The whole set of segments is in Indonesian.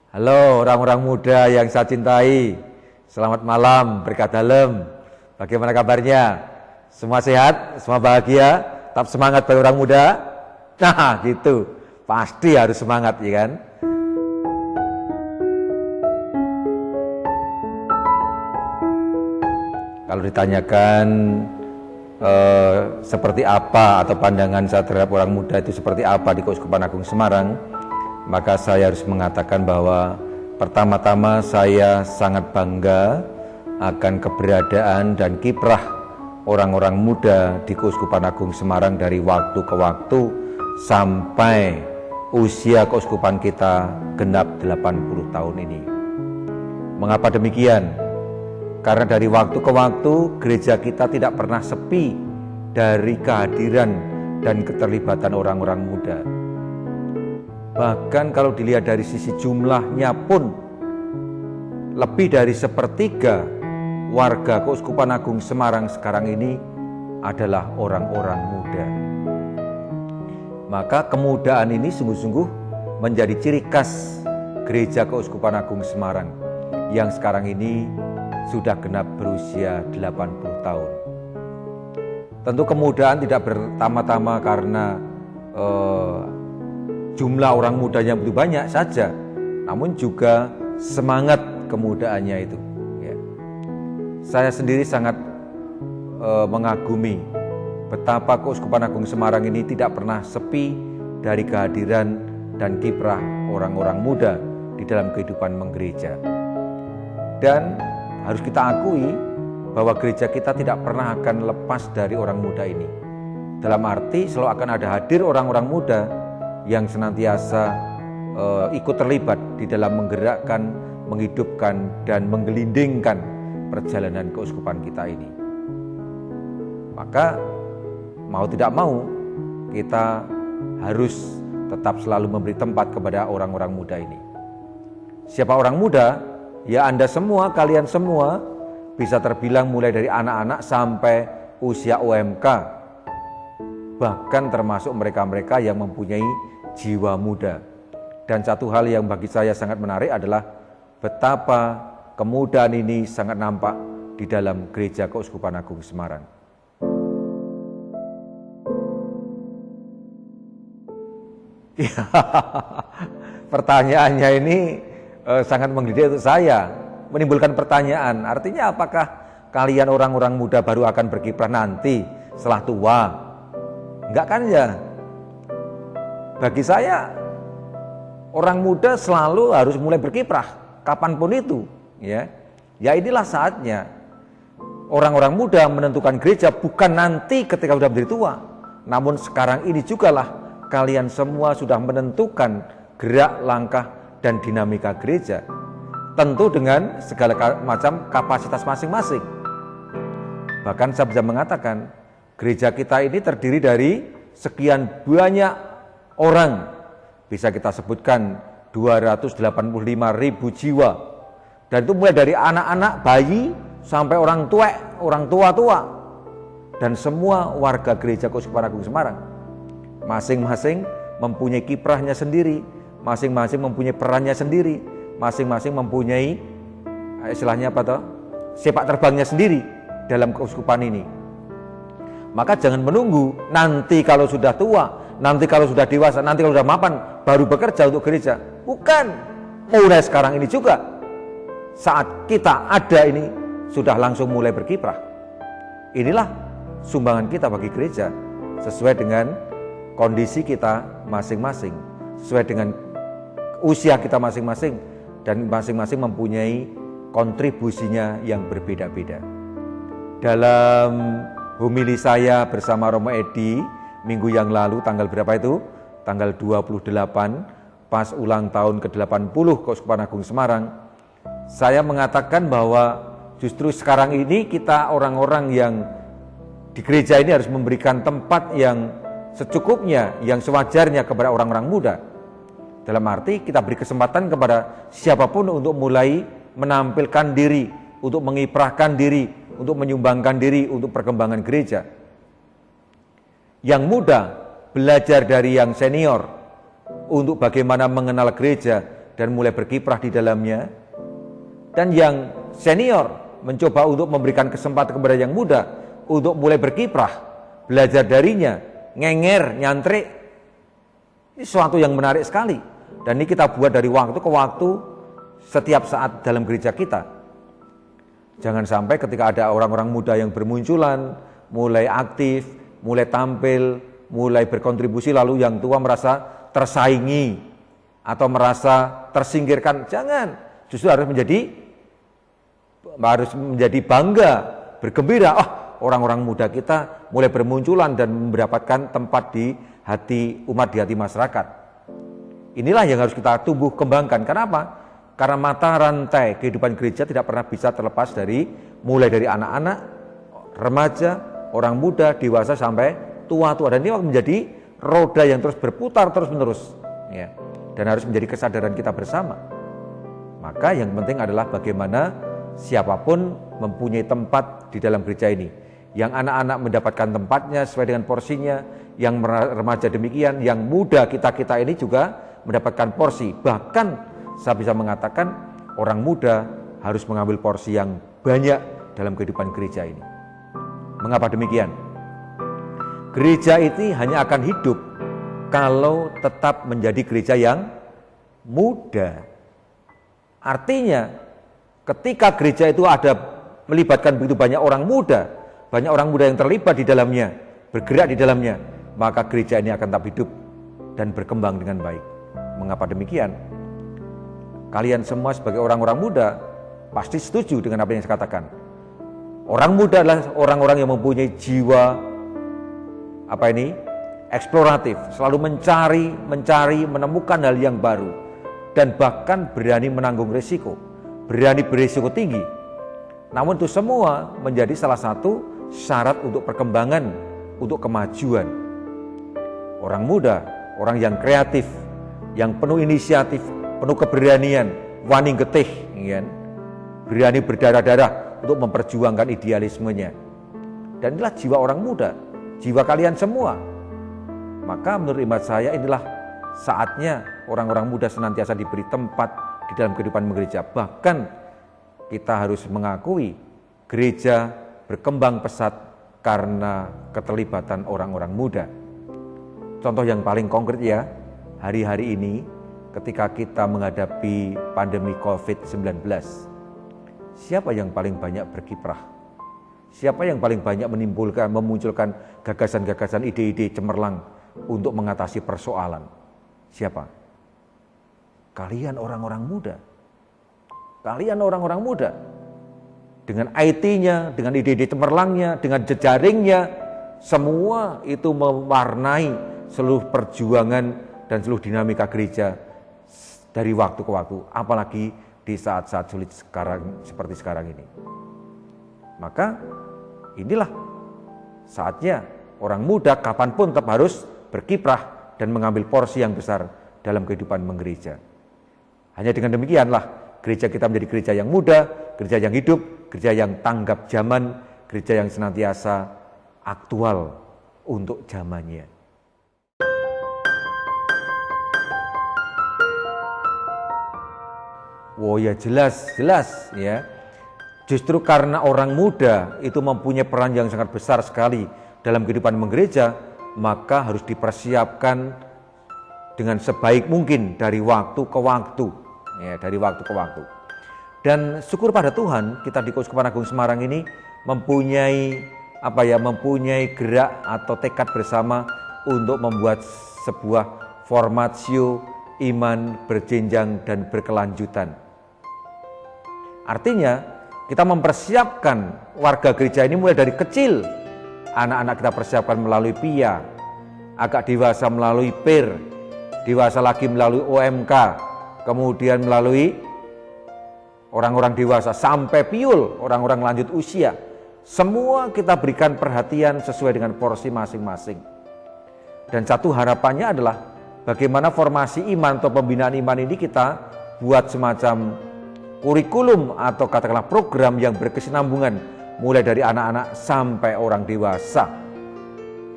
Halo orang-orang muda yang saya cintai. Selamat malam, berkat dalam. Bagaimana kabarnya? Semua sehat, semua bahagia, tetap semangat bagi orang muda. Nah gitu, pasti harus semangat ya kan. Kalau ditanyakan seperti apa atau pandangan saya terhadap orang muda itu seperti apa di Keuskupan Agung Semarang, maka saya harus mengatakan bahwa pertama-tama saya sangat bangga akan keberadaan dan kiprah orang-orang muda di Keuskupan Agung Semarang dari waktu ke waktu sampai usia keuskupan kita genap 80 tahun ini. Mengapa demikian? Karena dari waktu ke waktu gereja kita tidak pernah sepi dari kehadiran dan keterlibatan orang-orang muda. Bahkan kalau dilihat dari sisi jumlahnya pun lebih dari sepertiga warga Keuskupan Agung Semarang sekarang ini adalah orang-orang muda. Maka kemudaan ini sungguh-sungguh menjadi ciri khas gereja Keuskupan Agung Semarang yang sekarang ini sudah genap berusia 80 tahun. Tentu kemudaan tidak pertama-tama karena jumlah orang mudanya begitu banyak saja, namun juga semangat kemudaannya itu. Ya. Saya sendiri sangat mengagumi betapa Keuskupan Agung Semarang ini tidak pernah sepi dari kehadiran dan kiprah orang-orang muda di dalam kehidupan menggereja. Dan harus kita akui bahwa gereja kita tidak pernah akan lepas dari orang muda ini. Dalam arti selalu akan ada hadir orang-orang muda yang senantiasa ikut terlibat di dalam menggerakkan, menghidupkan, dan menggelindingkan perjalanan keuskupan kita ini. Maka mau tidak mau kita harus tetap selalu memberi tempat kepada orang-orang muda ini. Siapa orang muda? Ya Anda semua, kalian semua bisa terbilang mulai dari anak-anak sampai usia UMK. Bahkan termasuk mereka-mereka yang mempunyai jiwa muda. Dan satu hal yang bagi saya sangat menarik adalah betapa kemudaan ini sangat nampak di dalam gereja Keuskupan Agung Semarang. Pertanyaannya ini sangat menggelitik untuk saya, menimbulkan pertanyaan. Artinya apakah kalian orang-orang muda baru akan berkiprah nanti setelah tua? Enggak kan ya? Bagi saya orang muda selalu harus mulai berkiprah kapanpun itu, ya. Ya inilah saatnya. Orang-orang muda menentukan gereja bukan nanti ketika sudah menjadi tua, namun sekarang ini jugalah kalian semua sudah menentukan gerak, langkah, dan dinamika gereja. Tentu dengan segala macam kapasitas masing-masing. Bahkan saya bisa mengatakan gereja kita ini terdiri dari sekian banyak orang, bisa kita sebutkan 285.000 jiwa, dan itu mulai dari anak-anak, bayi, sampai orang tua-tua, dan semua warga gereja Keuskupan Agung Semarang. Masing-masing mempunyai kiprahnya sendiri, masing-masing mempunyai perannya sendiri, masing-masing mempunyai istilahnya apa toh? Sepak terbangnya sendiri dalam keuskupan ini. Maka jangan menunggu nanti kalau sudah tua, nanti kalau sudah dewasa, nanti kalau sudah mapan baru bekerja untuk gereja. Bukan, mulai sekarang ini juga. Saat kita ada ini sudah langsung mulai berkiprah. Inilah sumbangan kita bagi gereja sesuai dengan kondisi kita masing-masing, sesuai dengan usia kita masing-masing, dan masing-masing mempunyai kontribusinya yang berbeda-beda. Dalam homili saya bersama Romo Edi minggu yang lalu, tanggal berapa itu? Tanggal 28, pas ulang tahun ke-80 Keuskupan Agung Semarang, saya mengatakan bahwa justru sekarang ini kita orang-orang yang di gereja ini harus memberikan tempat yang secukupnya, yang sewajarnya kepada orang-orang muda. Dalam arti kita beri kesempatan kepada siapapun untuk mulai menampilkan diri, untuk mengiprahkan diri, untuk menyumbangkan diri untuk perkembangan gereja. Yang muda belajar dari yang senior untuk bagaimana mengenal gereja, dan mulai berkiprah di dalamnya. Dan yang senior mencoba untuk memberikan kesempatan kepada yang muda untuk mulai berkiprah, belajar darinya, ngenger, nyantrik. Ini sesuatu yang menarik sekali. Dan ini kita buat dari waktu ke waktu setiap saat dalam gereja kita. Jangan sampai ketika ada orang-orang muda yang bermunculan, mulai aktif, mulai tampil, mulai berkontribusi, lalu yang tua merasa tersaingi atau merasa tersingkirkan. Jangan, justru harus menjadi bangga, bergembira. Orang-orang muda kita mulai bermunculan dan mendapatkan tempat di hati umat, di hati masyarakat. Inilah yang harus kita tumbuh kembangkan. Kenapa? Karena mata rantai kehidupan gereja tidak pernah bisa terlepas mulai dari anak-anak, remaja, orang muda, dewasa sampai tua-tua. Dan ini menjadi roda yang terus berputar terus-menerus. Ya. Dan harus menjadi kesadaran kita bersama. Maka yang penting adalah bagaimana siapapun mempunyai tempat di dalam gereja ini. Yang anak-anak mendapatkan tempatnya sesuai dengan porsinya, yang remaja demikian, yang muda kita-kita ini juga mendapatkan porsi. Bahkan saya bisa mengatakan orang muda harus mengambil porsi yang banyak dalam kehidupan gereja ini. Mengapa demikian? Gereja ini hanya akan hidup kalau tetap menjadi gereja yang muda. Artinya ketika gereja itu melibatkan begitu banyak orang muda yang terlibat di dalamnya, bergerak di dalamnya, maka gereja ini akan tetap hidup dan berkembang dengan baik. Mengapa demikian? Kalian semua sebagai orang-orang muda pasti setuju dengan apa yang saya katakan. Orang muda adalah orang-orang yang mempunyai jiwa eksploratif, selalu mencari, menemukan hal yang baru, dan bahkan berani menanggung risiko, berani berisiko tinggi. Namun itu semua menjadi salah satu syarat untuk perkembangan, untuk kemajuan. Orang muda, orang yang kreatif, yang penuh inisiatif, penuh keberanian, wani getih, berani berdarah-darah untuk memperjuangkan idealismenya. Dan inilah jiwa orang muda, jiwa kalian semua. Maka menurut imat saya inilah saatnya orang-orang muda senantiasa diberi tempat di dalam kehidupan gereja. Bahkan kita harus mengakui gereja berkembang pesat karena keterlibatan orang-orang muda. Contoh yang paling konkret ya, hari-hari ini ketika kita menghadapi pandemi COVID-19, siapa yang paling banyak berkiprah? Siapa yang paling banyak memunculkan gagasan-gagasan, ide-ide cemerlang untuk mengatasi persoalan? Siapa? Kalian orang-orang muda. Kalian orang-orang muda. Dengan IT-nya, dengan ide-ide cemerlangnya, dengan jejaringnya, semua itu mewarnai seluruh perjuangan dan seluruh dinamika gereja dari waktu ke waktu, apalagi di saat-saat sulit seperti sekarang ini. Maka inilah saatnya orang muda kapanpun tetap harus berkiprah dan mengambil porsi yang besar dalam kehidupan menggereja. Hanya dengan demikianlah gereja kita menjadi gereja yang muda, gereja yang hidup, gereja yang tanggap zaman, gereja yang senantiasa aktual untuk zamannya. Ya jelas ya. Justru karena orang muda itu mempunyai peran yang sangat besar sekali dalam kehidupan menggereja, maka harus dipersiapkan dengan sebaik mungkin dari waktu ke waktu, ya, dari waktu ke waktu. Dan syukur pada Tuhan, kita di Keuskupan Agung Semarang ini mempunyai gerak atau tekad bersama untuk membuat sebuah formatio iman berjenjang dan berkelanjutan. Artinya, kita mempersiapkan warga gereja ini mulai dari kecil. Anak-anak kita persiapkan melalui PIA, agak dewasa melalui PIR, dewasa lagi melalui OMK, kemudian melalui orang-orang dewasa sampai piul, orang-orang lanjut usia. Semua kita berikan perhatian sesuai dengan porsi masing-masing. Dan satu harapannya adalah bagaimana formasi iman atau pembinaan iman ini kita buat semacam kurikulum atau katakanlah program yang berkesinambungan mulai dari anak-anak sampai orang dewasa.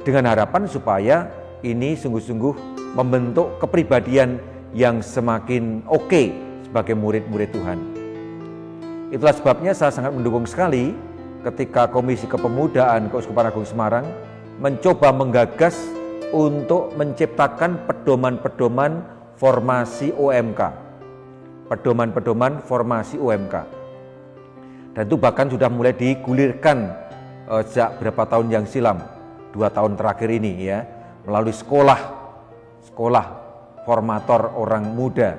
Dengan harapan supaya ini sungguh-sungguh membentuk kepribadian yang semakin oke sebagai murid-murid Tuhan. Itulah sebabnya saya sangat mendukung sekali ketika Komisi Kepemudaan Keuskupan Agung Semarang mencoba menggagas untuk menciptakan pedoman-pedoman formasi OMK. Pedoman-pedoman formasi OMK. Dan itu bahkan sudah mulai digulirkan sejak berapa tahun yang silam, 2 tahun terakhir ini ya, melalui sekolah formator orang muda.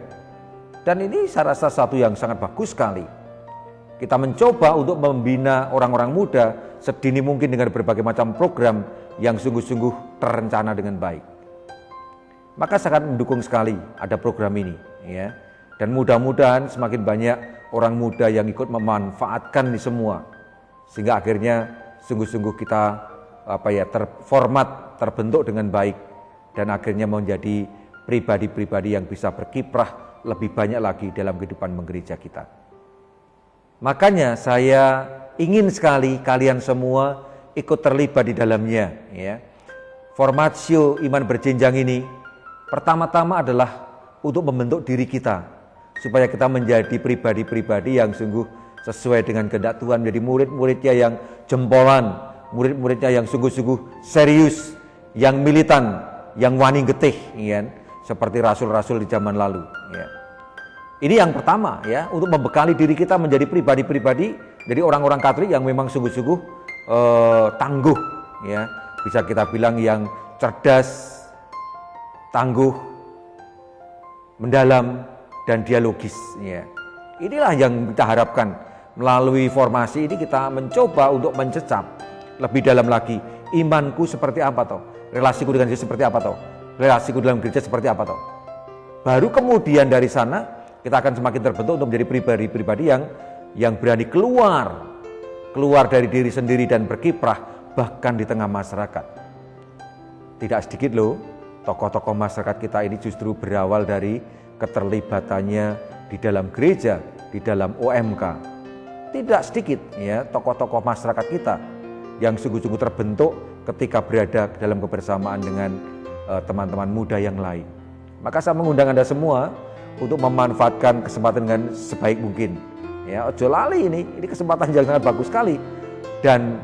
Dan ini saya rasa satu yang sangat bagus sekali. Kita mencoba untuk membina orang-orang muda sedini mungkin dengan berbagai macam program yang sungguh-sungguh terencana dengan baik. Maka sangat mendukung sekali ada program ini ya. Dan mudah-mudahan semakin banyak orang muda yang ikut memanfaatkan ini semua. Sehingga akhirnya sungguh-sungguh kita terformat, terbentuk dengan baik dan akhirnya menjadi pribadi-pribadi yang bisa berkiprah lebih banyak lagi dalam kehidupan menggereja kita. Makanya saya ingin sekali kalian semua ikut terlibat di dalamnya ya. Formatio iman berjenjang ini pertama-tama adalah untuk membentuk diri kita supaya kita menjadi pribadi-pribadi yang sungguh sesuai dengan kehendak Tuhan, menjadi murid-muridnya yang jempolan, murid-muridnya yang sungguh-sungguh serius, yang militan, yang wani getih ya, seperti rasul-rasul di zaman lalu ya. Ini yang pertama ya, untuk membekali diri kita menjadi pribadi-pribadi, jadi orang-orang Katolik yang memang sungguh-sungguh tangguh ya, bisa kita bilang yang cerdas, tangguh, mendalam dan dialogis ya. Inilah yang kita harapkan melalui formasi ini, kita mencoba untuk mencecap lebih dalam lagi imanku seperti apa toh, relasiku dengan Yesus seperti apa toh, relasiku dalam gereja seperti apa toh. Baru kemudian dari sana kita akan semakin terbentuk untuk menjadi pribadi-pribadi yang berani keluar dari diri sendiri dan berkiprah bahkan di tengah masyarakat. Tidak sedikit loh, tokoh-tokoh masyarakat kita ini justru berawal dari keterlibatannya di dalam gereja, di dalam OMK. Tidak sedikit ya tokoh-tokoh masyarakat kita yang sungguh-sungguh terbentuk ketika berada dalam kebersamaan dengan teman-teman muda yang lain. Maka saya mengundang Anda semua untuk memanfaatkan kesempatan dengan sebaik mungkin. Ya, ojo lali ini kesempatan yang sangat bagus sekali. Dan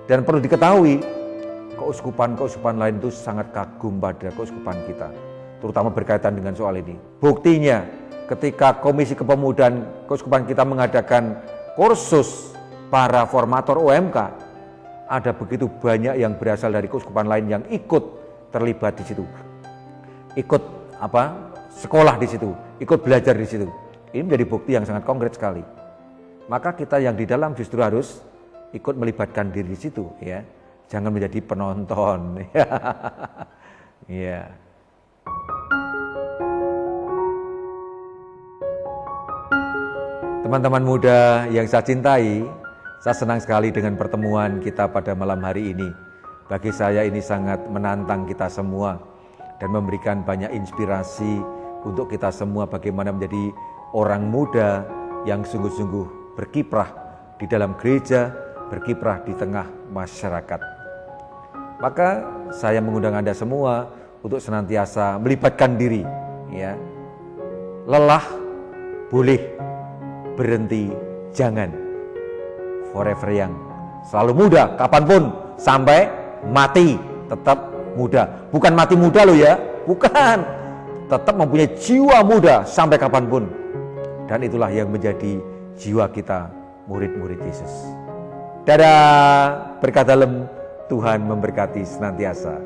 perlu diketahui, keuskupan lain itu sangat kagum pada keuskupan kita, terutama berkaitan dengan soal ini. Buktinya, ketika Komisi Kepemudaan Keuskupan kita mengadakan kursus para formator OMK, ada begitu banyak yang berasal dari keuskupan lain yang ikut terlibat di situ. Ikut sekolah di situ, ikut belajar di situ. Ini menjadi bukti yang sangat konkret sekali. Maka kita yang di dalam justru harus ikut melibatkan diri di situ ya. Jangan menjadi penonton. Ya. Teman-teman muda yang saya cintai, saya senang sekali dengan pertemuan kita pada malam hari ini. Bagi saya ini sangat menantang kita semua dan memberikan banyak inspirasi untuk kita semua bagaimana menjadi orang muda yang sungguh-sungguh berkiprah di dalam gereja, berkiprah di tengah masyarakat. Maka saya mengundang Anda semua untuk senantiasa melibatkan diri ya. Lelah boleh, berhenti jangan. Forever young, selalu muda kapanpun sampai mati tetap muda. Bukan mati muda loh ya, bukan. Tetap mempunyai jiwa muda sampai kapanpun. Dan itulah yang menjadi jiwa kita, murid-murid Yesus. Dadah, berkat dalam, Tuhan memberkati senantiasa.